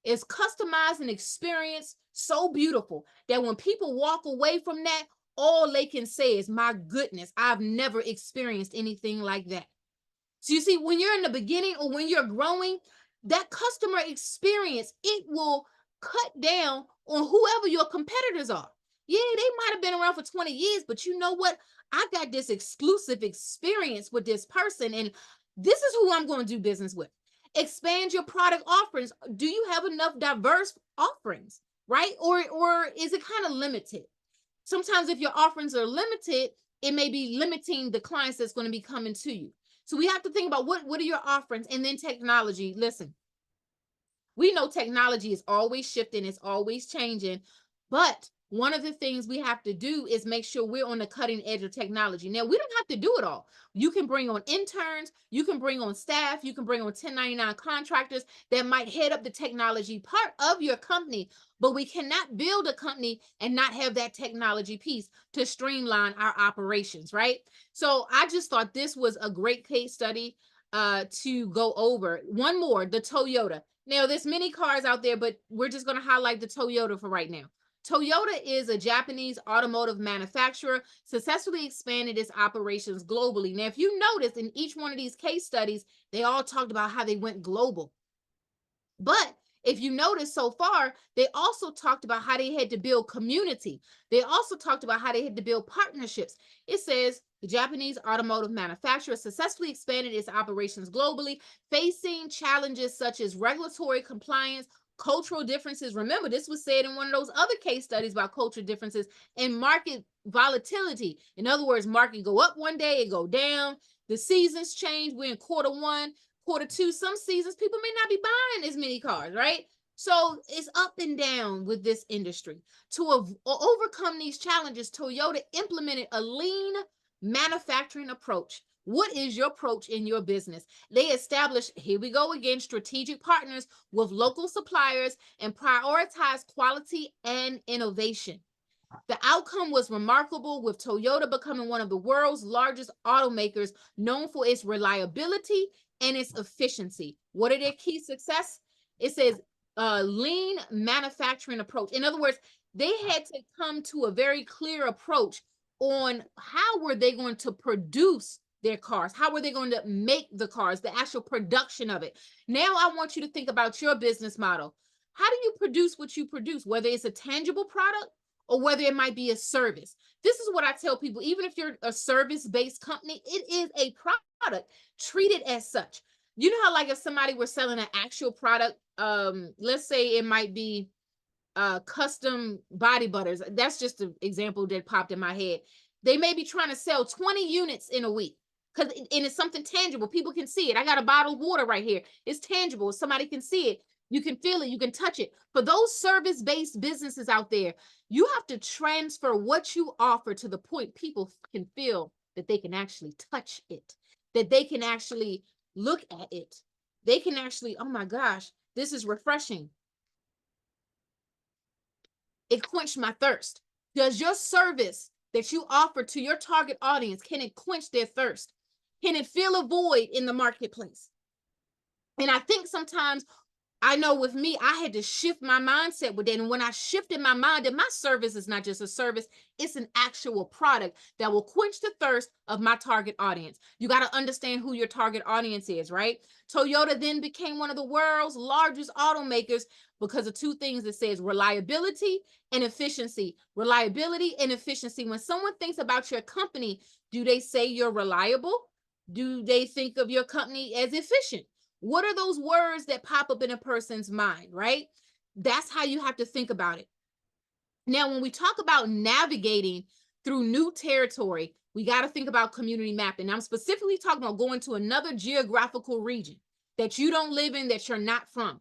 is customize an experience so beautiful that when people walk away from that, all they can say is, my goodness, I've never experienced anything like that. So you see, when you're in the beginning or when you're growing, that customer experience, it will cut down on whoever your competitors are. Yeah, they might have been around for 20 years, but you know what? I got this exclusive experience with this person, and this is who I'm going to do business with. Expand your product offerings. Do you have enough diverse offerings, right? Or is it kind of limited? Sometimes if your offerings are limited, it may be limiting the clients that's going to be coming to you. So we have to think about what are your offerings, and then technology. Listen, we know technology is always shifting, it's always changing, but one of the things we have to do is make sure we're on the cutting edge of technology. Now, we don't have to do it all. You can bring on interns, you can bring on staff, you can bring on 1099 contractors that might head up the technology part of your company, but we cannot build a company and not have that technology piece to streamline our operations, right? So I just thought this was a great case study to go over. One more, the Toyota. Now, there's many cars out there, but we're just going to highlight the Toyota for right now. Toyota is a Japanese automotive manufacturer, successfully expanded its operations globally. Now, if you notice in each one of these case studies, they all talked about how they went global. But if you notice so far, they also talked about how they had to build community. They also talked about how they had to build partnerships. It says the Japanese automotive manufacturer successfully expanded its operations globally, facing challenges such as regulatory compliance, cultural differences. Remember, this was said in one of those other case studies about cultural differences, and market volatility. In other words, market go up one day, it go down. The seasons change. We're in quarter 1, quarter 2. Some seasons people may not be buying as many cars, right? So it's up and down with this industry. To overcome these challenges, Toyota implemented a lean manufacturing approach. What is your approach in your business? They established, here we go again, strategic partners with local suppliers and prioritize quality and innovation. The outcome was remarkable, with Toyota becoming one of the world's largest automakers, known for its reliability and its efficiency. What are their key success? It says lean manufacturing approach. In other words, they had to come to a very clear approach on how were they going to produce their cars, how were they going to make the cars, the actual production of it. Now I want you to think about your business model. How do you produce what you produce, whether it's a tangible product or whether it might be a service? This is what I tell people. Even if you're a service-based company, it is a product. Treat it as such. You know how, like, if somebody were selling an actual product, let's say it might be custom body butters. That's just an example that popped in my head. They may be trying to sell 20 units in a week, and it's something tangible. People can see it. I got a bottle of water right here. It's tangible. Somebody can see it. You can feel it, you can touch it. For those service-based businesses out there, you have to transfer what you offer to the point people can feel that they can actually touch it, that they can actually look at it. They can actually, oh my gosh, this is refreshing. It quenched my thirst. Does your service that you offer to your target audience, can it quench their thirst? Can it fill a void in the marketplace? And I think sometimes, I know with me, I had to shift my mindset with that. And when I shifted my mind, that my service is not just a service, it's an actual product that will quench the thirst of my target audience. You got to understand who your target audience is, right? Toyota then became one of the world's largest automakers because of two things. It says reliability and efficiency. Reliability and efficiency. When someone thinks about your company, do they say you're reliable? Do they think of your company as efficient? What are those words that pop up in a person's mind, right? That's how you have to think about it. Now, when we talk about navigating through new territory, we got to think about community mapping. I'm specifically talking about going to another geographical region that you don't live in, that you're not from.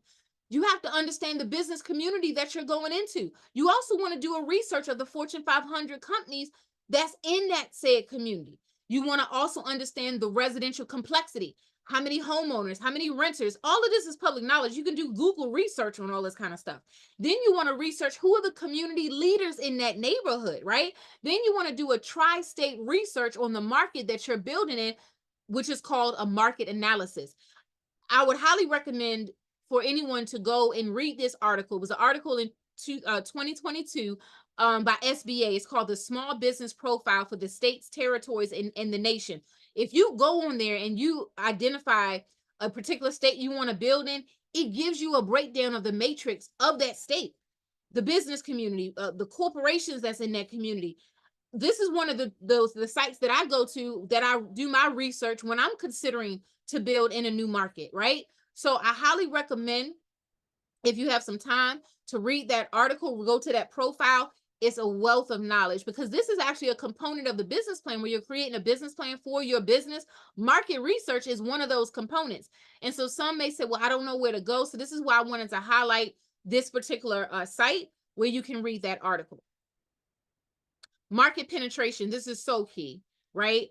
You have to understand the business community that you're going into. You also want to do a research of the Fortune 500 companies that's in that said community. You want to also understand the residential complexity. How many homeowners, how many renters, all of this is public knowledge. You can do Google research on all this kind of stuff. Then you want to research who are the community leaders in that neighborhood, right? Then you want to do a tri-state research on the market that you're building in, which is called a market analysis. I would highly recommend for anyone to go and read this article. It was an article in 2022 by SBA. It's called the Small Business Profile for the States, Territories, and the Nation. If you go on there and you identify a particular state you want to build in, it gives you a breakdown of the matrix of that state, the business community, the corporations that's in that community. This is one of the sites that I go to, that I do my research when I'm considering to build in a new market, right? So I highly recommend, if you have some time, to read that article, go to that profile. It's a wealth of knowledge, because this is actually a component of the business plan where you're creating a business plan for your business. Market research is one of those components. And so some may say, well, I don't know where to go. So this is why I wanted to highlight this particular site where you can read that article. Market penetration, this is so key, right?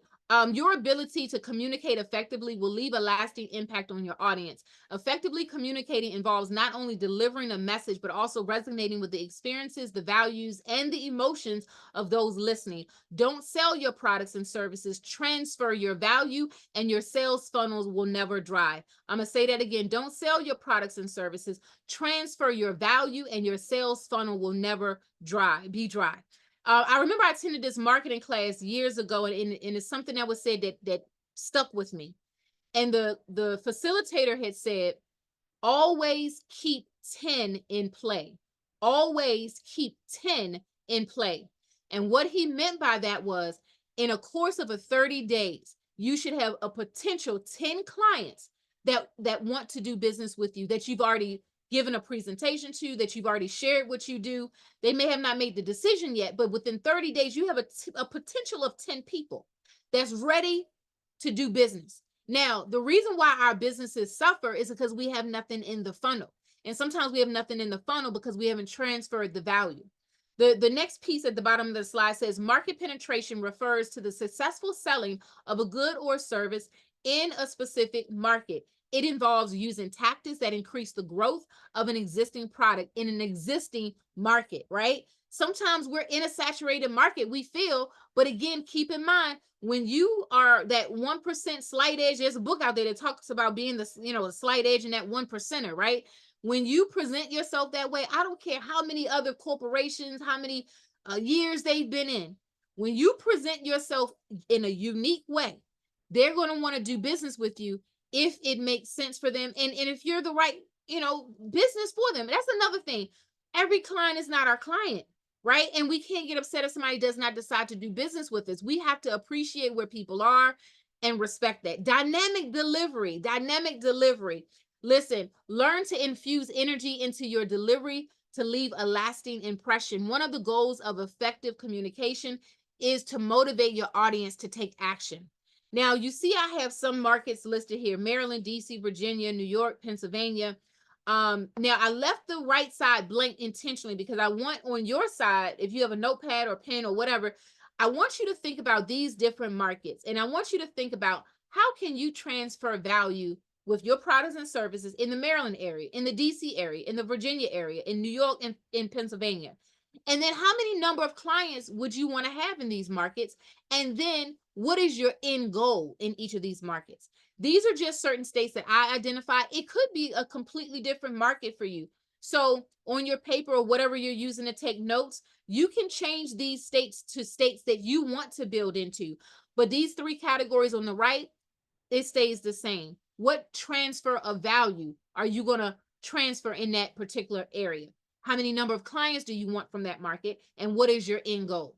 Your ability to communicate effectively will leave a lasting impact on your audience. Effectively communicating involves not only delivering a message, but also resonating with the experiences, the values, and the emotions of those listening. Don't sell your products and services, transfer your value, and your sales funnels will never dry. I'm gonna say that again. Don't sell your products and services, transfer your value, and your sales funnel will never be dry. I remember I attended this marketing class years ago, and it's something that was said that stuck with me. And the facilitator had said, always keep 10 in play. Always keep 10 in play. And what he meant by that was, in a course of 30 days, you should have a potential 10 clients that want to do business with you, that you've already given a presentation to, that you've already shared what you do. They may have not made the decision yet, but within 30 days, you have a potential of 10 people that's ready to do business. Now, the reason why our businesses suffer is because we have nothing in the funnel. And sometimes we have nothing in the funnel because we haven't transferred the value. The next piece at the bottom of the slide says market penetration refers to the successful selling of a good or service in a specific market. It involves using tactics that increase the growth of an existing product in an existing market, right? Sometimes we're in a saturated market, we feel, but again, keep in mind, when you are that 1% slight edge, there's a book out there that talks about being the, a slight edge in that 1%er, right? When you present yourself that way, I don't care how many other corporations, how many years they've been in, when you present yourself in a unique way, they're going to want to do business with you if it makes sense for them, and if you're the right, business for them. That's another thing. Every client is not our client, right? And we can't get upset if somebody does not decide to do business with us. We have to appreciate where people are and respect that. Dynamic delivery. Listen, learn to infuse energy into your delivery to leave a lasting impression. One of the goals of effective communication is to motivate your audience to take action. Now, you see, I have some markets listed here: Maryland, DC, Virginia, New York, Pennsylvania. Now I left the right side blank intentionally because I want on your side, if you have a notepad or pen or whatever, I want you to think about these different markets, and I want you to think about how can you transfer value with your products and services in the Maryland area, in the DC area, in the Virginia area, in New York, and in Pennsylvania. And then how many number of clients would you want to have in these markets? And then what is your end goal in each of these markets? These are just certain states that I identify. It could be a completely different market for you. So on your paper or whatever you're using to take notes, you can change these states to states that you want to build into. But these three categories on the right, it stays the same. What transfer of value are you going to transfer in that particular area? How many number of clients do you want from that market? And what is your end goal?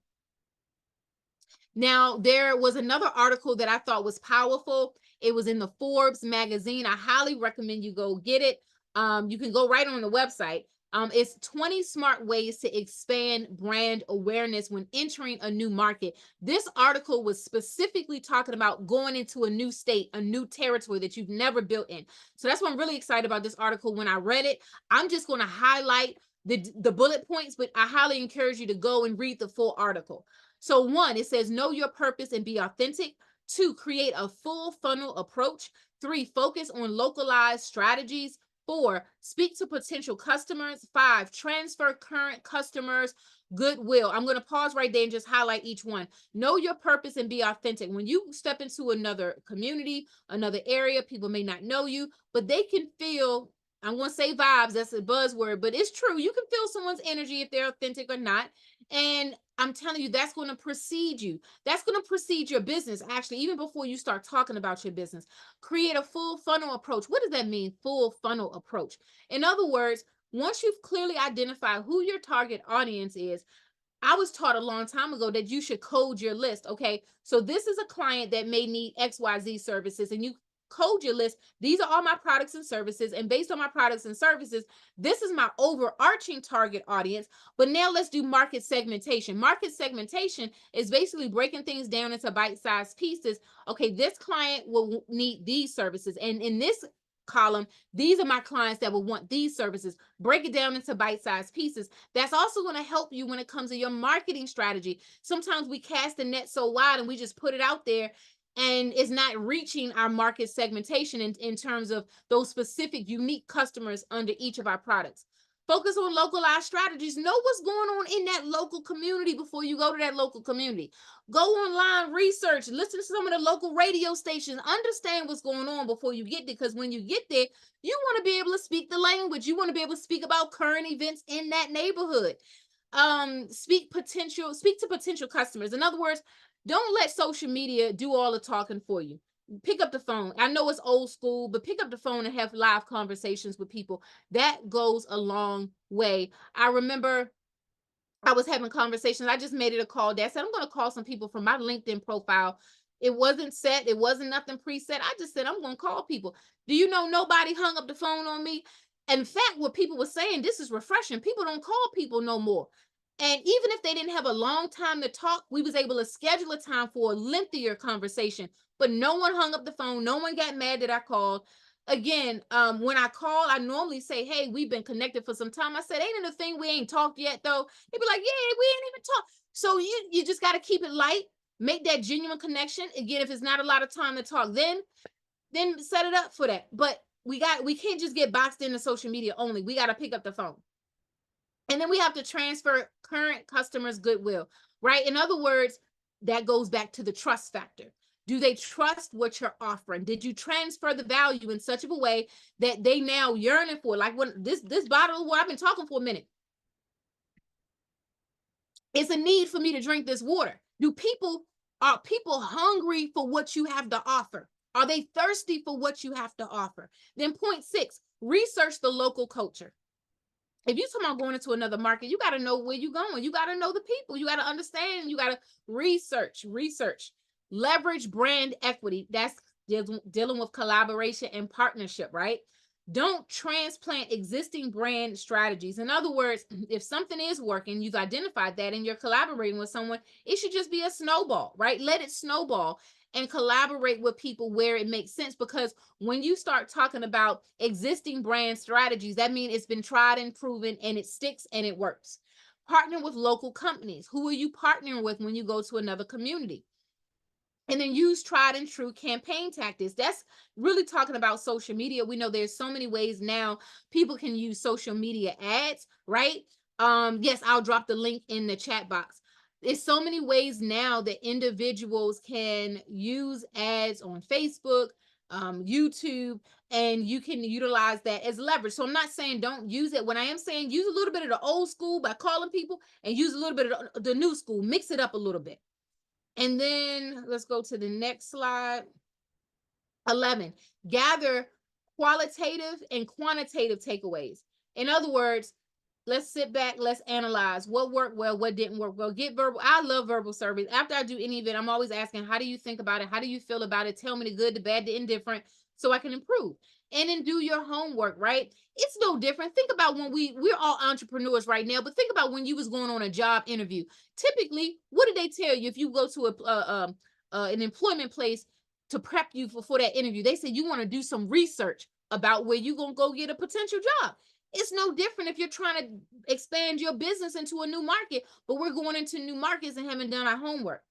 Now, there was another article that I thought was powerful. It was in the Forbes magazine. I highly recommend you go get it. You can go right on the website. It's 20 smart ways to expand brand awareness when entering a new market. This article was specifically talking about going into a new state, a new territory that you've never built in. So that's why I'm really excited about this article. When I read it, I'm just going to highlight the bullet points, but I highly encourage you to go and read the full article. So 1, it says, know your purpose and be authentic. 2, create a full funnel approach. 3, focus on localized strategies. 4, speak to potential customers. 5, transfer current customers goodwill. I'm going to pause right there and just highlight each one. Know your purpose and be authentic. When you step into another community, another area, people may not know you, but they can feel, I'm going to say vibes, that's a buzzword, but it's true. You can feel someone's energy if they're authentic or not. And I'm telling you, that's going to precede you. That's going to precede your business, actually, even before you start talking about your business. Create a full funnel approach. What does that mean, full funnel approach? In other words, once you've clearly identified who your target audience is, I was taught a long time ago that you should code your list. Okay, so this is a client that may need XYZ services, and you code your list. These are all my products and services, and based on my products and services, this is my overarching target audience. But now let's do market segmentation. Market segmentation is basically breaking things down into bite-sized pieces. Okay, this client will need these services, and in this column, these are my clients that will want these services. Break it down into bite-sized pieces. That's also going to help you when it comes to your marketing strategy. Sometimes we cast the net so wide and we just put it out there, and it's not reaching our market segmentation in terms of those specific unique customers under each of our products. Focus on localized strategies. Know what's going on in that local community before you go to that local community. Go online, research, listen to some of the local radio stations, understand what's going on before you get there. Because when you get there, you want to be able to speak the language. You want to be able to speak about current events in that neighborhood. Speak to potential customers. In other words, don't let social media do all the talking for you. Pick up the phone. I know it's old school, but pick up the phone and have live conversations with people. That goes a long way. I remember I was having conversations. I just made it a call. Dad said, I'm going to call some people from my LinkedIn profile. It wasn't set. It wasn't nothing preset. I just said, I'm going to call people. Do you know nobody hung up the phone on me? In fact, what people were saying, this is refreshing. People don't call people no more. And even if they didn't have a long time to talk, we was able to schedule a time for a lengthier conversation. But no one hung up the phone. No one got mad that I called. Again, when I call, I normally say, hey, we've been connected for some time. I said, ain't it a thing we ain't talked yet, though? They'd be like, yeah, we ain't even talked. So you just got to keep it light, make that genuine connection. Again, if it's not a lot of time to talk, then set it up for that. But we can't just get boxed into social media only. We got to pick up the phone. And then we have to transfer current customers' goodwill, right? In other words, that goes back to the trust factor. Do they trust what you're offering? Did you transfer the value in such of a way that they now yearning for? Like when this bottle of water, I've been talking for a minute. It's a need for me to drink this water. Are people hungry for what you have to offer? Are they thirsty for what you have to offer? Then point 6, research the local culture. If you're talking about going into another market, you got to know where you're going. You got to know the people. You got to understand. You got to research. Leverage brand equity. That's dealing with collaboration and partnership, right? Don't transplant existing brand strategies. In other words, if something is working, you've identified that and you're collaborating with someone, it should just be a snowball, right? Let it snowball. and collaborate with people where it makes sense. Because when you start talking about existing brand strategies, that means it's been tried and proven and it sticks and it works. Partner with local companies. Who are you partnering with when you go to another community? And then use tried and true campaign tactics. That's really talking about social media. We know there's so many ways now people can use social media ads, right? Yes, I'll drop the link in the chat box. There's so many ways now that individuals can use ads on Facebook, YouTube, and you can utilize that as leverage. So I'm not saying don't use it. When I am saying use a little bit of the old school by calling people, and use a little bit of the new school, mix it up a little bit. And then let's go to the next slide. 11, gather qualitative and quantitative takeaways. In other words, let's sit back, let's analyze what worked well, what didn't work well. Get verbal. I love verbal surveys. After I do any event, I'm always asking, how do you think about it? How do you feel about it? Tell me the good, the bad, the indifferent, so I can improve. And then do your homework, right? It's no different. Think about when we're all entrepreneurs right now, but think about when you was going on a job interview. Typically, what did they tell you if you go to an employment place to prep you for that interview? They said you want to do some research about where you're going to go get a potential job. It's no different if you're trying to expand your business into a new market, but we're going into new markets and haven't done our homework.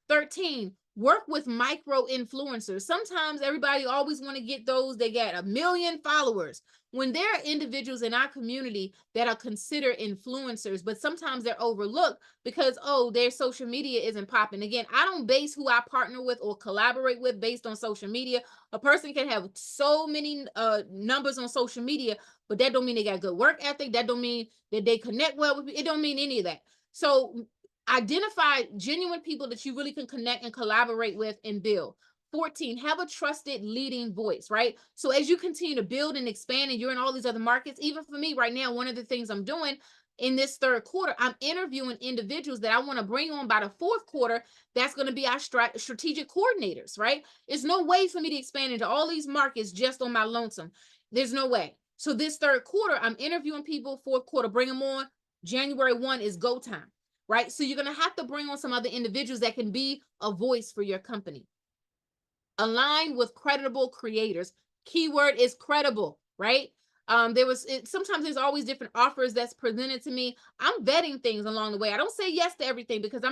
13, work with micro influencers. Sometimes everybody always want to get those that got 1 million followers, when there are individuals in our community that are considered influencers, but sometimes they're overlooked because, oh, their social media isn't popping. Again, I don't base who I partner with or collaborate with based on social media. A person can have so many numbers on social media, but that don't mean they got good work ethic. That don't mean that they connect well with people. It don't mean any of that. So identify genuine people that you really can connect and collaborate with and build. 14, have a trusted leading voice, right? So as you continue to build and expand and you're in all these other markets, even for me right now, one of the things I'm doing in this third quarter, I'm interviewing individuals that I want to bring on by the fourth quarter. That's going to be our strategic coordinators, right? There's no way for me to expand into all these markets just on my lonesome. There's no way. So this third quarter, I'm interviewing people. Fourth quarter, bring them on. January 1 is go time, right? So you're going to have to bring on some other individuals that can be a voice for your company. Align with credible creators. Keyword is credible, right? Sometimes there's always different offers that's presented to me. I'm vetting things along the way. I don't say yes to everything because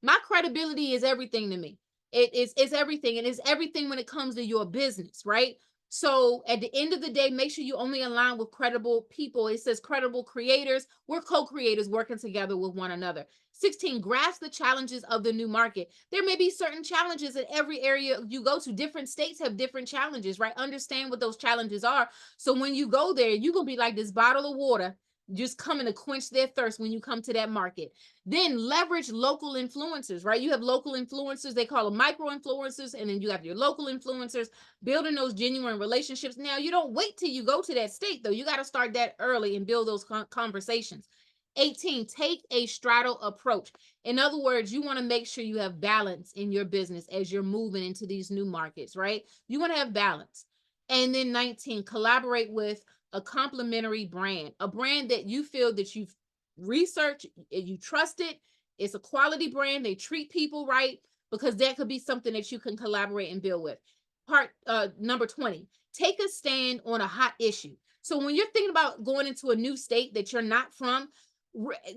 my credibility is everything to me. It's everything, and it's everything when it comes to your business, right? So at the end of the day, make sure you only align with credible people. It says credible creators. We're co-creators working together with one another. 16, grasp the challenges of the new market. There may be certain challenges in every area you go to. Different states have different challenges, right? Understand what those challenges are. So when you go there, you're going to be like this bottle of water, just coming to quench their thirst when you come to that market. Then leverage local influencers, right? You have local influencers, they call them micro influencers, and then you have your local influencers, building those genuine relationships. Now, you don't wait till you go to that state, though. You got to start that early and build those conversations. 18, take a straddle approach. In other words, you want to make sure you have balance in your business as you're moving into these new markets, right? You want to have balance. And then 19, collaborate with a complementary brand, a brand that you feel that you've researched, you trust it. It's a quality brand. They treat people right, because that could be something that you can collaborate and build with. Number 20, take a stand on a hot issue. So when you're thinking about going into a new state that you're not from,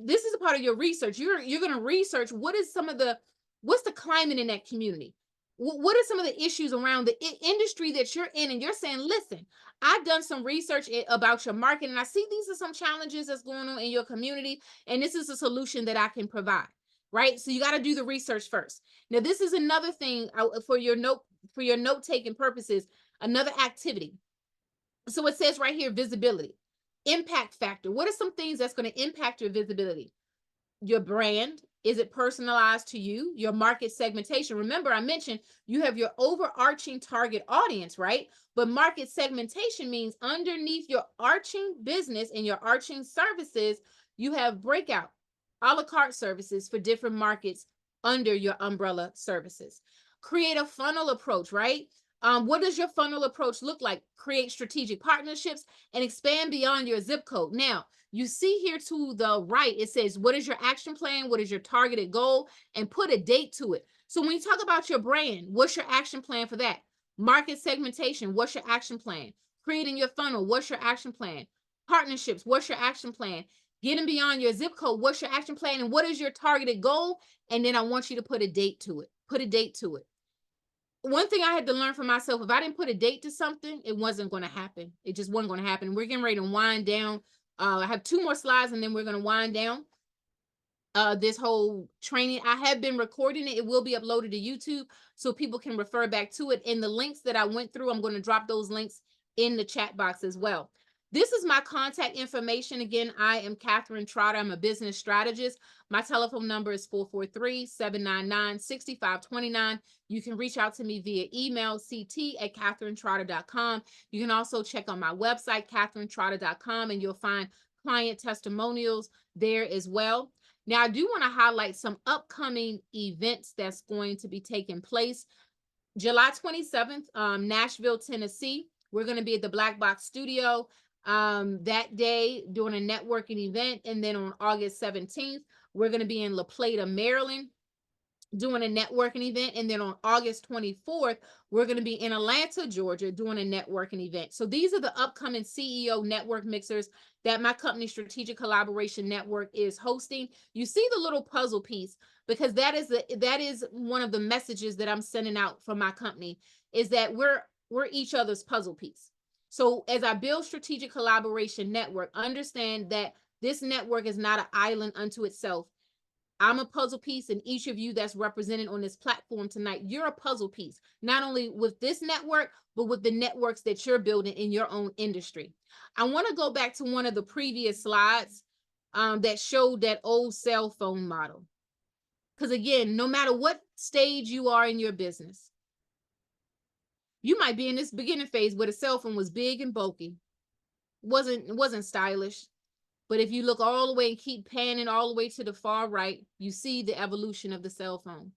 this is a part of your research. You're going to research what's the climate in that community. What are some of the issues around the industry that you're in? And you're saying, listen, I've done some research about your market, and I see these are some challenges that's going on in your community, and this is a solution that I can provide, right? So you got to do the research first. Now, this is another thing for your note-taking purposes, another activity. So it says right here, visibility, impact factor. What are some things that's going to impact your visibility? Your brand. Is it personalized to you? Your market segmentation. Remember, I mentioned you have your overarching target audience, right? But market segmentation means underneath your arching business and your arching services, you have breakout, a la carte services for different markets under your umbrella services. Create a funnel approach, right? What does your funnel approach look like? Create strategic partnerships and expand beyond your zip code. Now, you see here to the right, it says, what is your action plan? What is your targeted goal? And put a date to it. So when you talk about your brand, what's your action plan for that? Market segmentation, what's your action plan? Creating your funnel, what's your action plan? Partnerships, what's your action plan? Getting beyond your zip code, what's your action plan? And what is your targeted goal? And then I want you to put a date to it. Put a date to it. One thing I had to learn for myself, if I didn't put a date to something, it wasn't going to happen. It just wasn't going to happen. We're getting ready to wind down. I have 2 more slides and then we're going to wind down this whole training. I have been recording it. It will be uploaded to YouTube so people can refer back to it. And the links that I went through, I'm going to drop those links in the chat box as well. This is my contact information. Again, I am Catherine Trotter. I'm a business strategist. My telephone number is 443-799-6529. You can reach out to me via email, ct@catherinetrotter.com. You can also check on my website, catherinetrotter.com, and you'll find client testimonials there as well. Now, I do want to highlight some upcoming events that's going to be taking place. July 27th, Nashville, Tennessee. We're going to be at the Black Box Studio that day doing a networking event. And then on August 17th, we're going to be in La Plata, Maryland, doing a networking event. And then on August 24th, we're going to be in Atlanta, Georgia, doing a networking event. So these are the upcoming CEO network mixers that my company Strategic Collaboration Network is hosting. You see the little puzzle piece, because that is one of the messages that I'm sending out from my company, is that we're each other's puzzle piece. So as I build Strategic Collaboration Network, understand that this network is not an island unto itself. I'm a puzzle piece, and each of you that's represented on this platform tonight, you're a puzzle piece, not only with this network, but with the networks that you're building in your own industry. I want to go back to one of the previous slides that showed that old cell phone model. Because again, no matter what stage you are in your business, you might be in this beginning phase where the cell phone was big and bulky. It wasn't stylish. But if you look all the way and keep panning all the way to the far right, you see the evolution of the cell phone.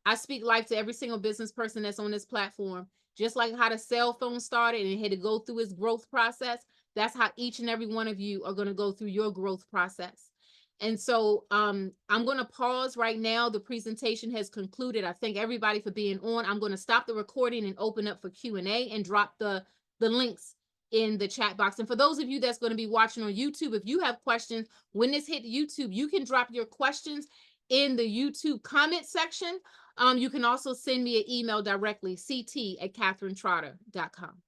I speak life to every single business person that's on this platform. Just like how the cell phone started and it had to go through its growth process, that's how each and every one of you are going to go through your growth process. And so I'm going to pause right now. The presentation has concluded. I thank everybody for being on. I'm going to stop the recording and open up for Q&A and drop the links in the chat box. And for those of you that's going to be watching on YouTube, if you have questions, when this hit YouTube, you can drop your questions in the YouTube comment section. You can also send me an email directly, ct@catherinetrotter.com.